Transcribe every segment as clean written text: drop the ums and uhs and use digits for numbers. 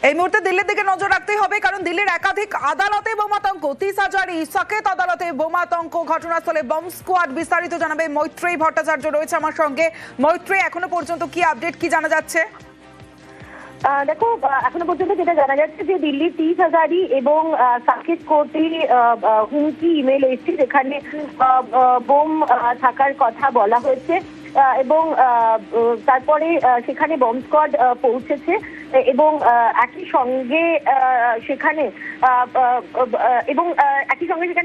এই মুহূর্তে দিল্লির দিকে নজর রাখতে হবে, কারণ দিল্লির একাধিক আদালতে বোমাতঙ্ক। 30,000 সাকেত আদালতে বোমাতঙ্ক, ঘটনাস্থলে বম স্কোয়াড। বিস্তারিত জানাবে মৈত্রেয়ী ভট্টাচার্য, রয়েছে আমার সঙ্গে। মৈত্রেয়ী, এখনো পর্যন্ত কি আপডেট, কি জানা যাচ্ছে? দেখো, এখনো পর্যন্ত যেটা জানা যাচ্ছে যে দিল্লির 30,000 এবং সাকেত কোর্টে হুমকি ইমেল এসেছে, যেখানে বোম থাকার কথা বলা হয়েছে এবং তারপরে সেখানে বম স্কোয়াড পৌঁছেছে এবং একই সঙ্গে সেখানে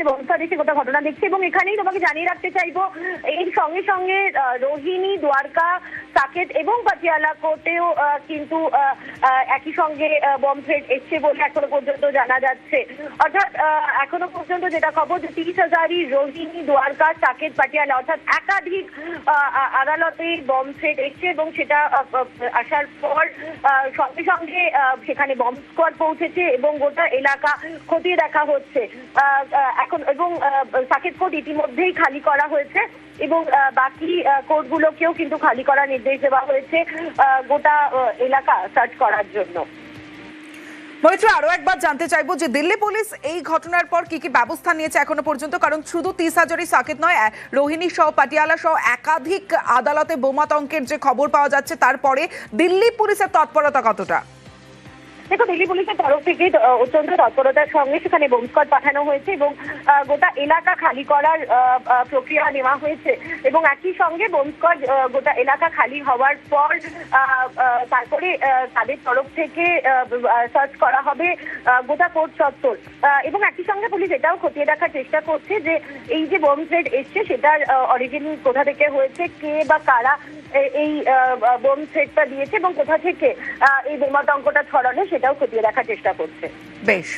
বম স্কোয়াড এসে গোটা ঘটনা দেখছে। এবং এখানেই তোমাকে জানিয়ে রাখতে চাইবো, এর সঙ্গে সঙ্গে রোহিণী, দ্বারকা, সাকেত এবং পাটিয়ালা কোর্টেও কিন্তু একই সঙ্গে বম থ্রেট এসছে বলে এখনো পর্যন্ত জানা যাচ্ছে। অর্থাৎ এখনো পর্যন্ত যেটা খবর, যে 30,000 রোহিণী, দ্বারকা, সাকেত, পাটিয়ালা অর্থাৎ একাধিক আদালতে বম থ্রেট এসছে এবং সেটা আসার পর সঙ্গে সঙ্গে সেখানে বম স্কোয়াড পৌঁছেছে এবং গোটা এলাকা খতিয়ে দেখা হচ্ছে এখন। এবং সাকেত কোর্ট ইতিমধ্যেই খালি করা হয়েছে এবং বাকি কোর্টগুলোকেও কিন্তু খালি করার নির্দেশ দেওয়া হয়েছে গোটা এলাকা সার্চ করার জন্য। মৈত্রী, আরো একবার জানতে চাইবো যে দিল্লি পুলিশ এই ঘটনার পর কি কি ব্যবস্থা নিয়েছে এখনো পর্যন্ত, কারণ শুধু 30,000 সাকেত নয়, রোহিণী সহ, পাটিয়ালা সহ একাধিক আদালতে বোমাতঙ্কের যে খবর পাওয়া যাচ্ছে, তারপরে দিল্লি পুলিশের তৎপরতা কতটা? দেখো, দিল্লি পুলিশের তরফ থেকে অত্যন্ত তৎপরতার সঙ্গে সেখানে বোম স্কোয়াড পাঠানো হয়েছে এবং গোটা এলাকা খালি করার প্রক্রিয়া নেওয়া হয়েছে এবং একই সঙ্গে বোম স্কোয়াড গোটা এলাকা খালি হওয়ার পর তারপরে তাদের তরফ থেকে সার্চ করা হবে গোটা কোর্ট চত্বর। এবং একই সঙ্গে পুলিশ এটাও খতিয়ে দেখার চেষ্টা করছে যে এই যে বোম থ্রেট এসছে সেটার অরিজিন কোথা থেকে হয়েছে, কে বা কারা এই বোম থ্রেটটা দিয়েছে এবং কোথা থেকে এই বোমাতঙ্কটা ছড়ানো, সেটাও খতিয়ে দেখার চেষ্টা করছে। বেশ।